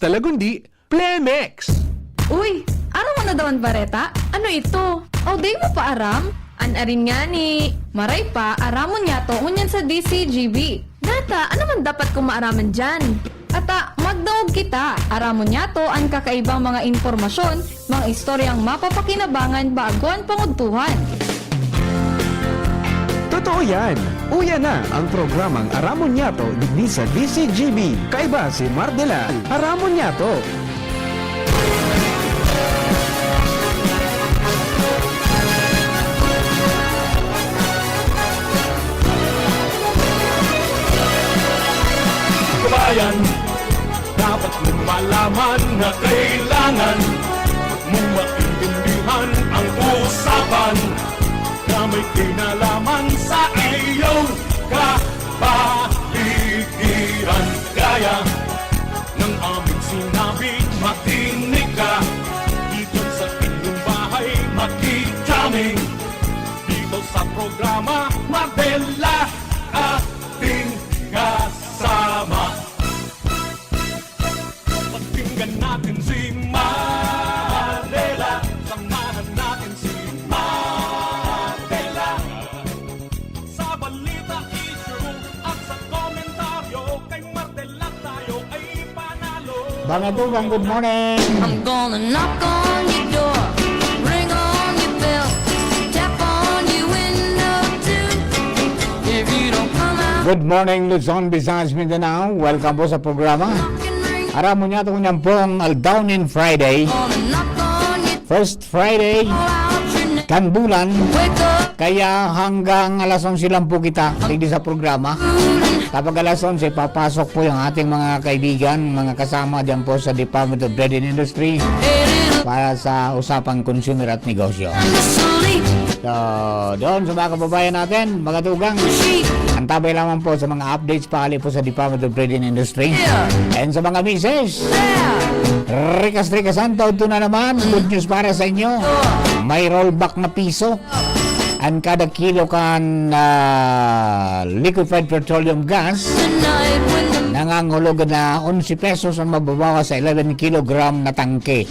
Talagundi, Plemex! Uy, ano mo na dawan bareta? Ano ito? O day mo pa aram? Anarin nga ni Maray pa, aramon niya to unyan sa DCGB. Data, ano man dapat kung maaraman dyan? Ata, magdaog kita. Aramon niya to ang kakaibang mga informasyon, mga istoryang mapapakinabangan bago ang panguntuhan. Totoo yan! Uya na ang programang Aramon Nyato digdi sa DCGB. Kaiba si Mardela, Aramon Nyato. Kabayan, dapat mong malaman na kailangan mong maintindihan ang usapan na may kinalaman sa iyong kapaligiran. Gaya ng aming sinabi, makinig ka dito sa inyong bahay, makikaming dito sa programa Mardela ating kasama. Pakinggan natin si Mardela, samahan natin si Mardela sa balita, issue at sa komentaryo. Kay Mardela tayo ay panalo. Bang Tugang, good morning! I'm gonna knock on your door, ring on your bell, tap on your window too. If you don't come out, Good morning, Luzon, Visayas, Mindanao. Welcome po sa programa. can ring Aram mo niya itong niyang pong Aldownin Friday. gonna knock on your First Friday, out your name. kan bulan. Wake up, Kaya hanggang alas 11 lang po kita hindi sa programa. Kapag alas 11, papasok po yung ating mga kaibigan, mga kasama dyan po sa Department of Trade and Industry para sa usapang consumer at negosyo. sleep, So, doon sa mga kababayan natin, mga tugang, sheep, antabay lamang po sa mga updates pakali po sa Department of Trade and Industry. And sa mga mises, there. rikas-rikasan, taon to na naman. Good news para sa inyo. May rollback na piso. Ang kada kilo kan liquefied petroleum gas, Tonight when the nangangulugan na 11 pesos ang mababawa sa 11 kilogram na tangke.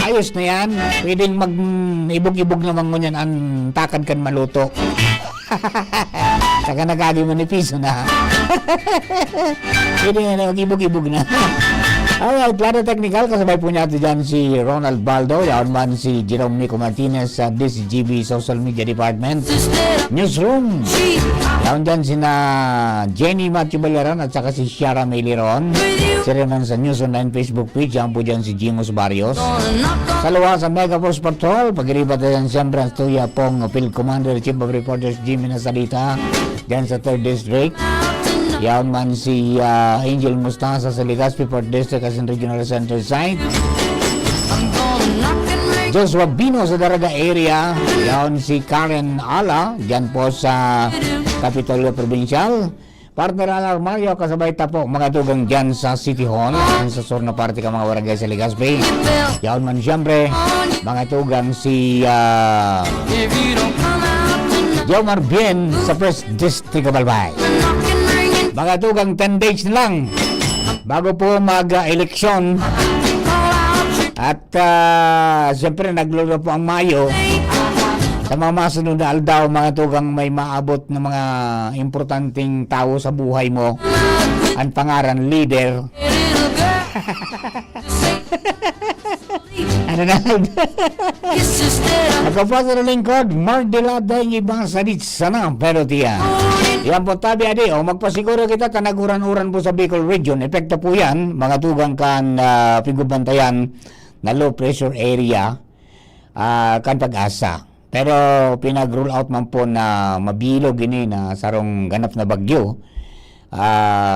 Ayos na yan. Pwedeng mag-ibog-ibog naman ngunyan ang takad kan maluto. Saka nagagi mo ni piso na. Pwede nga mag-ibog-ibog na. Alright, plano technical. Kasabay po natin dyan si Ronald Baldo. Yaon man si Jerome Nico Martinez sa DCGB Social Media Department. Newsroom. sheep, Yaon dyan sina Jenny Matthew Baleran at saka si Ciara Meliron. Si Renan sa News Online Facebook page. Yaon po dyan si Jimos Barrios. gonna knock on Sa luwa sa Mega Force Patrol, pag-iriba tayo siyempre ang Stuya Pong Field Commander, Chief of Reporters Jimmy Nasalita, dyan sa 3rd District. tonight. Yan man si Angel Mustasa sa Legazpi 4th District as in Regional Center Site. I'm gonna knock and ring. Joshua Bino sa Daraga area. Yan si Karen Ala, dyan po sa Capitolio Provincial. Partner Alar Mario, kasabay tapo mga tugang dyan sa City Hall, sa Sorno Party ka mga barangay sa Legazpi. Bell, Yan man siyempre, mga tugang si if you don't come out tonight, Jomar Bien sa First District of Albay. knock and ring and Mga tugang 10 days na lang bago po mag-eleksyon. call out your At siyempre naglolo po ang Mayo. name. Sa mga masunod na aldaw, mga tugang may maabot na mga importanteng tao sa buhay mo. Ang pangaran, leader. Little girl, Ano na? kiss instead of Ako po sa lingkod, Mardela dahil ibang salit sana. Pero tiyan. Yan po tabi adi, o magpasiguro kita kanaguran-uran po sa Bicol Region. Epekto po yan, mga tugang kan pigubantayan na low pressure area kan pag-asa. Pero pinag-rule out man po na mabilog ini na sarong ganap na bagyo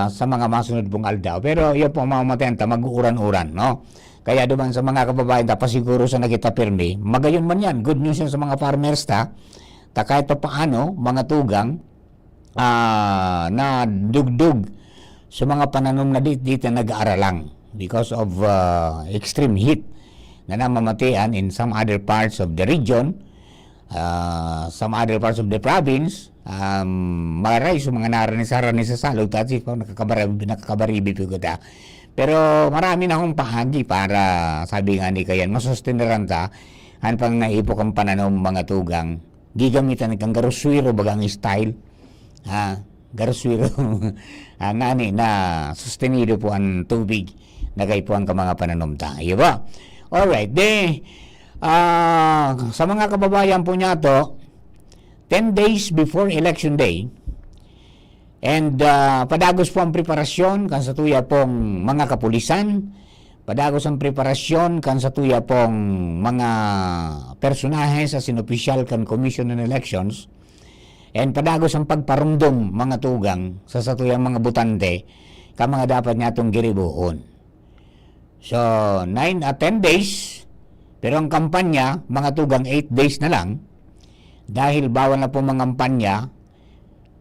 sa mga masunod pong aldaw. Pero yun po mamatayan ta mag-uran-uran, no? Kaya duman sa mga kababayan ta pasiguro sa nakita pirmi, magayon man yan. Good news yan sa mga farmers ta. Ta kahit pa paano, mga tugang na dugdug sa mga pananom na dito nag-aaralang because of extreme heat na namamatayan in some other parts of the region. some other parts of the province, maray sa mga naranis sa salog, tati pa nakakabaribi po kita. Pero marami na akong pahagi para, sabi nga ni Kayan, masustineran ta, han pang naipok ang pananom mga tugang, gigamitan kang garuswiro bagang style, garuswiro, ngani na sustenido po ang tubig, nagay po ang mga pananom ta. Iyo ba? Alright, sa mga kababayan po niya to, 10 days before election day, and padagos po ang preparasyon kan sa tuya pong mga kapulisan, padagos ang preparasyon kan sa tuya pong mga personahe sa sinopisyal kan Commission on Elections, and padagos ang pagparumdom mga tugang sa tuyang mga butante ka mga dapat niya itong giribuhon. So, 10 days, pero ang kampanya, mga tugang 8 days na lang, dahil bawal na po mga kampanya,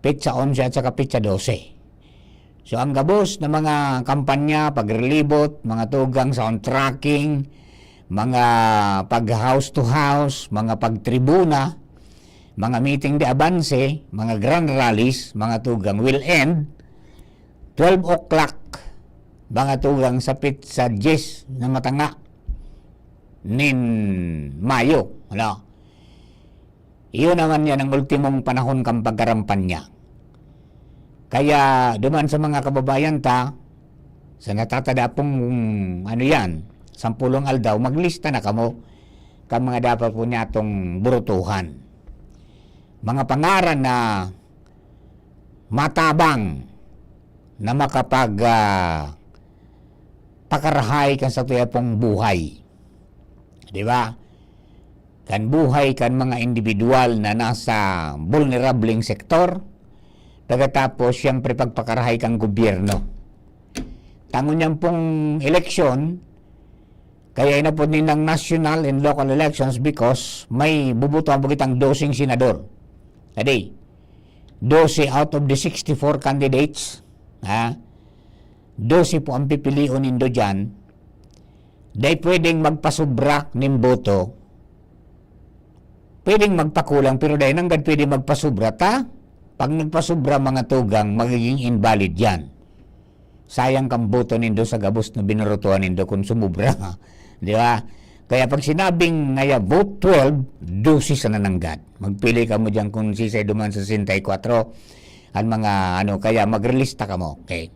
pitsa 11 at saka pitsa 12. So, ang gabos na mga kampanya, pagrelibot, mga tugang sound tracking, mga pag-house to house, mga pagtribuna, mga meeting de avance, mga grand rallies, mga tugang will end 12 o'clock, mga tugang sa pitsa 10 na matanga nin Mayo. Ano? Iyon naman yan ang ultimong panahon kang pagkarampanya. Kaya duman sa mga kababayan ta, sa natatada pong 10 aldaw, maglista na kamo ka mga dapat po niya itong burutuhan. Mga pangaran na matabang na makapag pakarahay kan sa tuya pong buhay. Di ba? Kan buhay kan mga individual na nasa vulnerabling sektor, pagkatapos siyempre pagpakarahay kang gobyerno. Tangon niyang pong eleksyon, kaya na po nilang national and local elections because may bubuto ang bukitang 12 senador. Adi, 12 out of the 64 candidates, 12 po ang pipiliin nindo dyan, dahil pwedeng magpasobra ng boto, pwedeng magpakulang, pero dahil nanggad pwedeng magpasobra ta, pag nagpasobra mga tugang, magiging invalid yan. Sayang kang boto nindo sa gabos na binurutuan nindo kung sumubra. Di ba? Kaya pag sinabing ngaya vote 12, 12 sa nananggad. Magpili ka mo dyan kung sisay duman sa 64, ang mga kaya magrelista ka mo. Okay.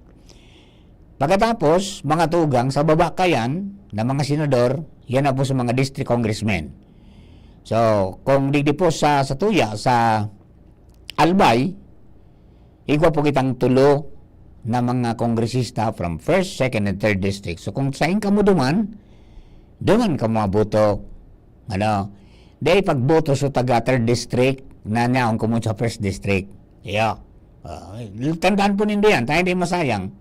Pagkatapos, mga tugang, sa baba kayan na mga senador, yan na po sa mga district congressmen. So, kung digdi po sa tuya, sa Albay, igwa po kitang tulo na mga kongresista from 1st, 2nd, and 3rd district. So, kung saing ka mo duman ka mga boto. Dahil pagboto sa taga 3rd district, na naong kumun sa 1st district. Yeah. Tandaan po nindo yan, tayo hindi masayang.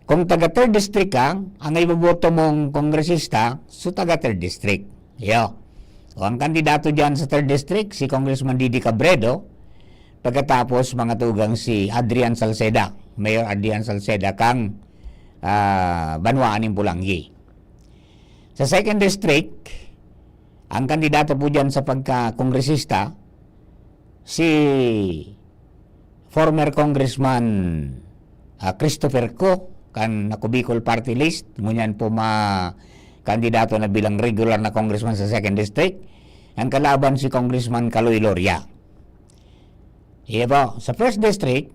Kung taga 3rd district ka, ang iboboto mong kongresista, so taga 3rd district. Yeah. O ang kandidato dyan sa 3rd district, si Congressman Didi Cabredo, pagkatapos mga tugang si Adrian Salceda, Mayor Adrian Salceda, kang Banwaan ng Pulangi. Sa 2nd district, ang kandidato po dyan sa pagka-kongresista, si former Congressman Christopher Co, kan nakubicol party list, ngunyan po kandidato na bilang regular na congressman sa 2nd district, ang kalaban si Congressman Kaloy Loria. Iya po, sa 1st district,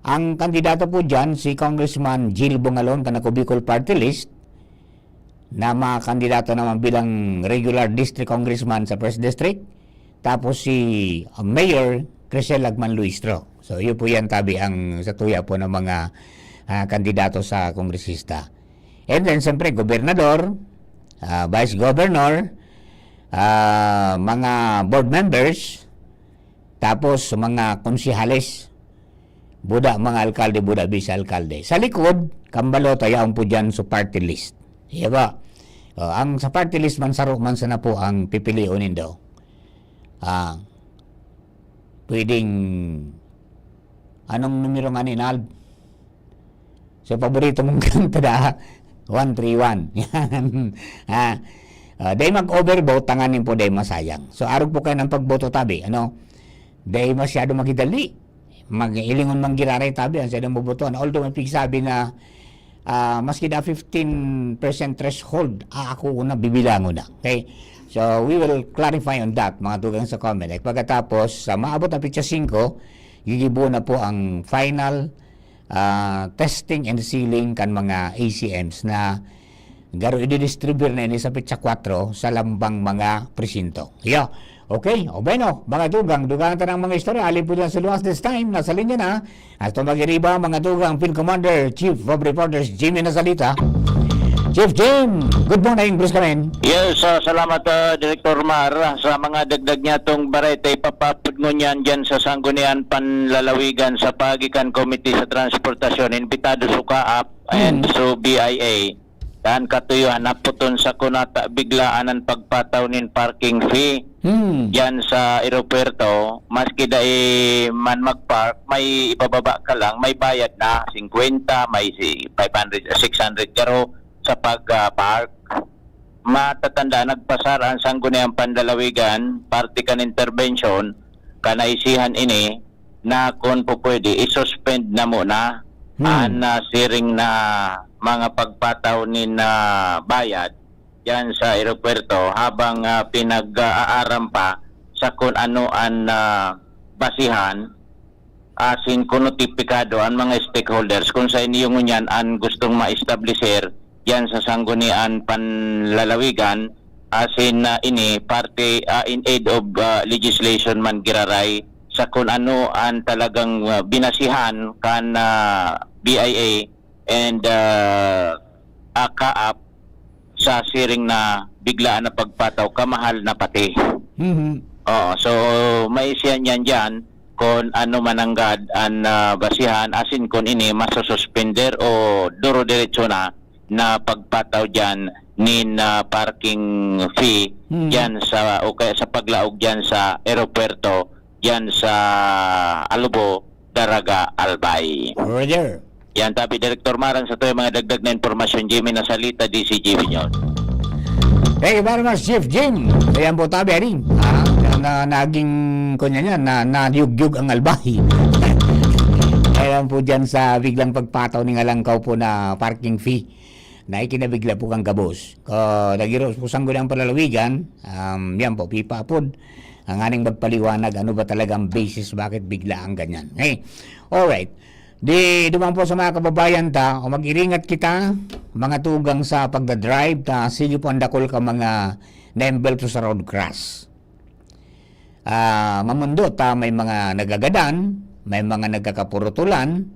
ang kandidato po dyan si Congressman Jill Bungalon, kan nakubicol party list, na mga kandidato naman bilang regular district congressman sa 1st district, tapos si Mayor Crisel Lagman Luistro. So, yun po yan tabi ang sa tuya po ng mga kandidato sa kongresista. And then, siyempre, gobernador, vice governor, mga board members, tapos mga konsihales, mga alkalde, vice-alkalde. Sa likod, kambalo, tayaon po dyan sa party list. Diba? Ang sa party list man sa na po ang pipiliin nindo. Pwedeng anong numero nga ni Nalb? So, paborito mong kanta 131. Day mag-overvote, tanganin po day masayang. So, arog po kayo ng pagboto tabi. Ano? Day masyado magidali. Mag-ilingon mang giraray tabi. Ang siyadong bubotoan. Although, may sabi na maski na 15% threshold, ako una bibilangon na. Okay? So, we will clarify on that, mga tugang sa COMELEC. Pagkatapos, sa maabot na pitsa 5, gigibo na po ang final testing and sealing kan mga ACMs na garo i-distribute na ini sa pitsa 4 sa lambang mga presinto. Yeah. Okay, o bueno, mga dugang tanang mga istorya, alin po dyan sa luwas this time, nasa linya na, at tumagiriba mga dugang Field Commander, Chief of Reporters, Jimmy Nazalita. Chief Jim, good morning, Bruce Kamen. Yes, salamat Director Mar sa mga dagdag niya tong barete ipapapudngon yan dyan sa Sangguniang Panlalawigan sa Pagikan Committee sa Transportasyon, Invitado Sukaap and so BIA. Dan katuyuan naputon sa kunata biglaan ang pagpataw nin parking fee yan sa aeropuerto. Maski dai man magpark, may ibababa ka lang, may bayad na 50, may 500, 600 karo sa pag-park. Matatanda nagpasar ang Sangguniang Panlalawigan party kan intervention kanaisihan ini na kung po pwede i-suspend na muna ang siring na mga pagpataw ni na bayad yan sa aeropuerto habang pinag-aaram pa sa kung ano ang basihan asin kung notipikado ang mga stakeholders kung sa inyo ngunyan ang gustong ma-establisher yan sa Sangguniang Panlalawigan asin ini parte in aid of legislation man giraray sa kung ano ang talagang binasihan kan BIA and AKAP sa siring na biglaan na pagpataw kamahal na pati. Oo, so may siyan yan dyan kung ano mananggad ang basihan asin kung ini masususpender o duro diretso na pagpataw dyan nin parking fee dyan sa o kaya sa paglaog dyan sa aeropuerto dyan sa Alubo, Daraga, Albay. Roger. Yan tabi Director Maran sa tuyo mga dagdag na impormasyon Jimmy Nazalita DCGB nyo. Thank you very much, Chief Jim. Ayan po tabi, Aring. Na naging, kunya niya, na nagyug-yug ang Albay. Ayan po dyan sa biglang pagpataw ng alangkaw po na parking fee na ikinabigla po kang kabos. Nagiros po Sangguniang Panlalawigan, yan po, pipa po. Ang aning magpaliwanag, ano ba talagang basis, bakit bigla ang ganyan. Hey, alright. Di duman po sa mga kababayan o mag-iringat kita, mga tugang sa pagdadrive, sige po andakol ka mga na-embel to sa road crash. Mamundot, may mga nagagadan, may mga nagkakapurutulan,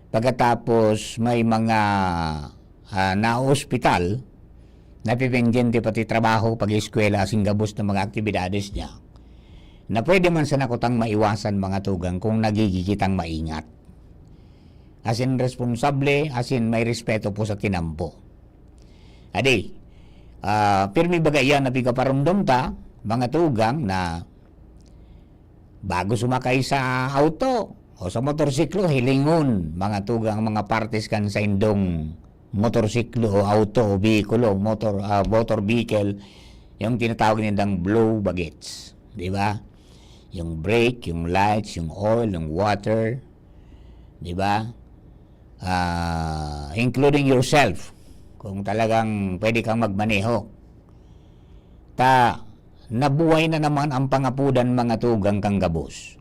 pagkatapos may mga na-hospital, napipendyente pati trabaho, pag-eskwela, singgabos ng mga aktibidades niya, na pwede man sa nakutang maiwasan mga tugang kung nagigikitang maingat. Asin responsable, asin may respeto po sa tinampo. Adi, pirmi bagayan na pigaparundom ta, mga tugang na bago sumakay sa auto o sa motorsiklo, hilingon mga tugang mga parties kan sa indong motorsiklo o auto o bikulo, motor vehicle, yung tinatawag nilang blow bagets. Di ba? Yung brake, yung lights, yung oil, yung water. Di ba? Including yourself kung talagang pwede kang magmaneho. Nabuhay na naman ang pangapudan mga tugang kang gabos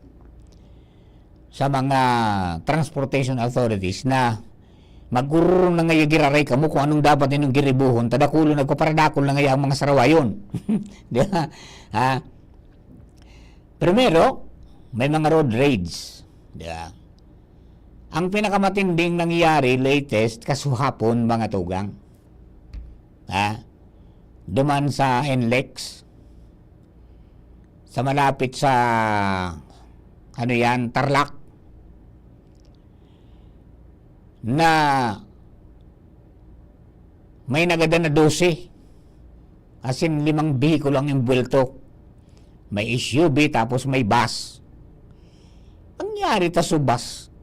sa mga transportation authorities na magururong na ngayon giraray ka mo kung anong dapat ninyong giribuhon tadakulo nagpaparadakol na ngayon ang mga sarawayon. Di ba? Primero, may mga road rage. Di ba? Ang pinakamatinding nangyayari, latest, kasuhapon, mga tugang. Duman sa NLEX, sa malapit sa, Tarlac, na may nagada na 12, as in 5 bihikulo ang imbwelto. May SUV, tapos may bus. Nangyari ta sa bus.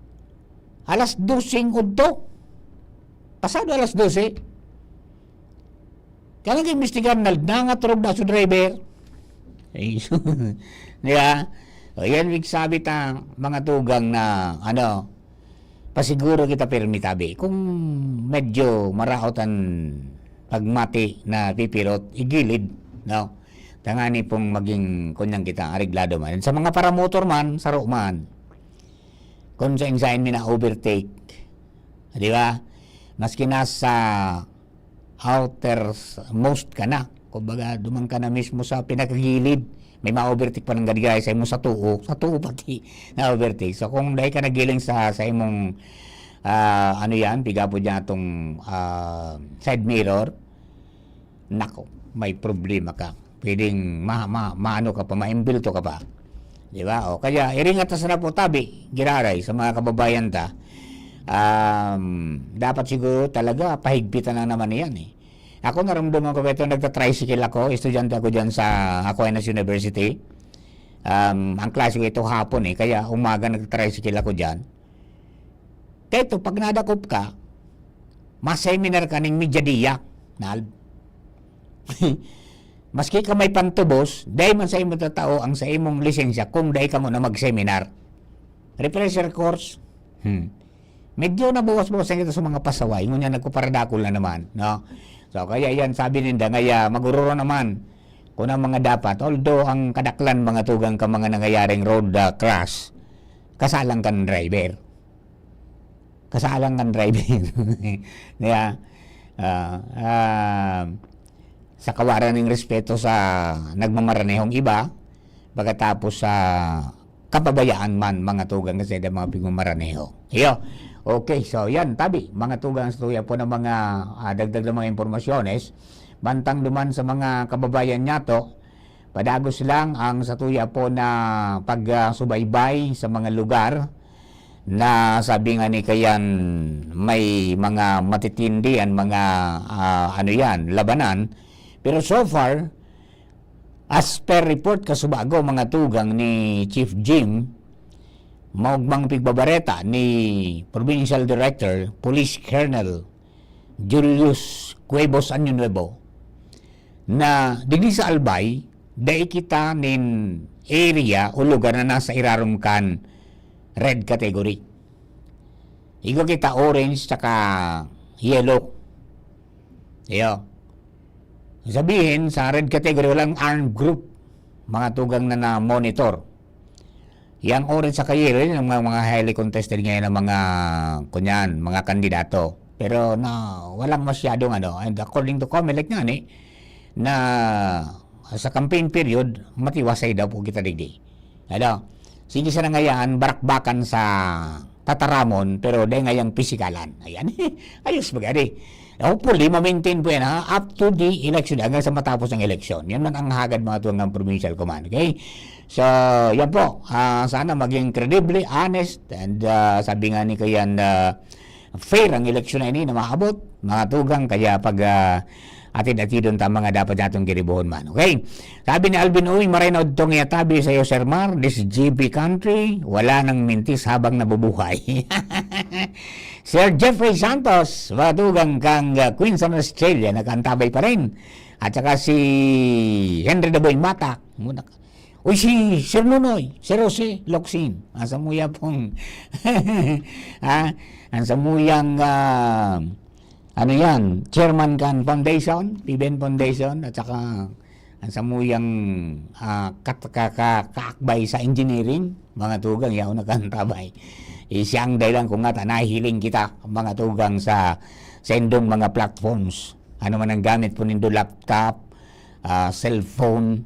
Alas 12 udto. Pasado alas 12. Kaya nag-imbestigar na nangatrog na sa driver. Ay, di ba? O yan, sabi ta, mga tugang na, pasiguro kita permitabi. Kung medyo maraotan pagmati na pipirot, igilid, no? Tangani pong maging kunyang kita, areglado man. Sa mga paramotor man, saro man. Kung sa insayin na overtake, di ba? Maski nasa outermost ka na, kumbaga dumang ka na mismo sa pinakagilid, may ma-overtake pa ng gadigay sa imong sa tuo pati na-overtake. So kung dahil ka nagiling sa imong piga po dyan itong side mirror, nako, may problema ka. Pwedeng maano ka pa, maimbilto ka pa. Di ba? O kaya iringat na sa po tabi, giraray sa mga kababayan ta. Dapat siguro talaga pahigpitan na naman yan eh. Ako naramdaman ko ito, nagta-tricycle ako, estudyante ako dyan sa Aquinas University. Ang klase ko ito hapon eh, kaya umaga nagta-tricycle ako dyan. Kaya ito, pag nadakop ka, mas-seminar ka ng medyadiyak, nalb. Maski ka may pantubos, dahil man sa imong tatao ang sa imong lisensya kung dahil ka mo na mag-seminar. Refresher course, medyo nabuwas-buwasan ito sa mga pasaway, ngunya nagkuparadakol na naman, no? So, kaya yan, sabi ninda, ngaya, magururo naman kung ang mga dapat, although ang kadaklan mga tugang ka mga nangyayaring road crash, kasalang kan driver. Kasalang kan driver. Kaya, sa kawaran ng respeto sa nagmamaranehong iba, pagkatapos sa kapabayaan man mga tugang kasi ng mga pigmamaraneho. Iyo. Okay, so yan, tabi, mga tugang sa tuya po ng mga dagdag na mga impormasyones, bantang duman sa mga kababayan nyato, padagos lang ang sa tuya po na pagsubaybay sa mga lugar na sabi nga ni kayan may mga matitindihan, mga labanan, pero so far, as per report kasubago mga tugang ni Chief Jim, maugmang pigbabareta ni Provincial Director, Police Colonel Julius Cuevos Año Nuevo, na digdi sa Albay, dahil kita nin area o lugar na nasa irarumkan red category. Igo kita orange saka yellow. Iyo. Sabihin, sa red category, walang armed group, mga tugang na monitor. Yang orange sa yellow, yung mga highly contested ngayon ng mga kandidato. Pero walang masyadong and according to COMELEC nga na sa campaign period, matiwasay daw po kita digdi. Sige sa nangayan, barakbakan sa tataramon, pero dahil ngayang pisikalan. Ayan, ayos bagay. Hopefully, ma-maintain po yan up to the election, hanggang sa matapos ng election. Yan man ang hagad mga tuwang ng Provincial Command. Okay? So, yan po. Sana maging credibly, honest, and sabi nga ni kayan, fair ang election na ini na maabot, mga tugang, kaya pag atid-atidon ta mga dapat natong giribuhon man. Okay? Sabi ni Alvin Uy, marinaw itong yatabi sa iyo, Sir Mar, this GB country, wala nang mintis habang nabubuhay. Sir Jeffrey Santos, matugang kang Queensland, Australia, nagkantabay pa rin. At saka si Henry Daboy Mata. Uy, si Sir Nunoy, Sir Jose Locsin. Ang samuya pong, ang samuyang, Chairman kan Foundation, PBN Foundation, at saka ang samuyang kaakbay sa engineering, mga tugang, yaw nagkantabay. Siyang dahilan kung nga nahihiling kita mga tugang sa sendong mga platforms. Ano man ang gamit po nindo, laptop, cellphone,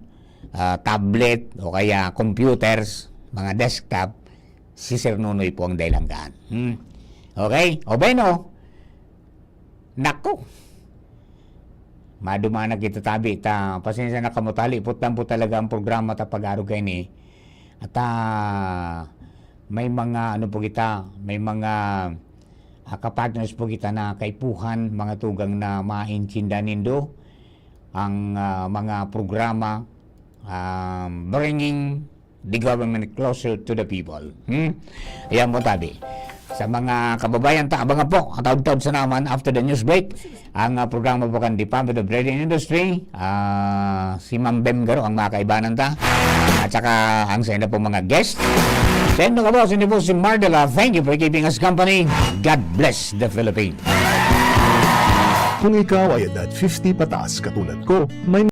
tablet, o kaya computers, mga desktop, si Sir Nunoy po ang dahilan kaan. Okay? O bueno, nako, madumana kita tabi, pasensya na kamutali, putan po talaga ang programa ta pag-aro kayo ni. At may mga may mga kapartners po kita na kaipuhan, mga tugang na maintinda nindo ang mga programa bringing the government closer to the people. Ayan mo tabi. Sa mga kababayan ta, abangan po ang taod-taod sa naman after the news break. Ang programa po kan Department of Trade and Industry, si Ma'am Bem Garo ang makaibanan ta. At saka ang sa ina po mga guest. Then mga boss, hindi po si Mardela. Thank you for keeping us company. God bless the Philippines. Kung ikaw ay edad 50 pataas katulad ko, may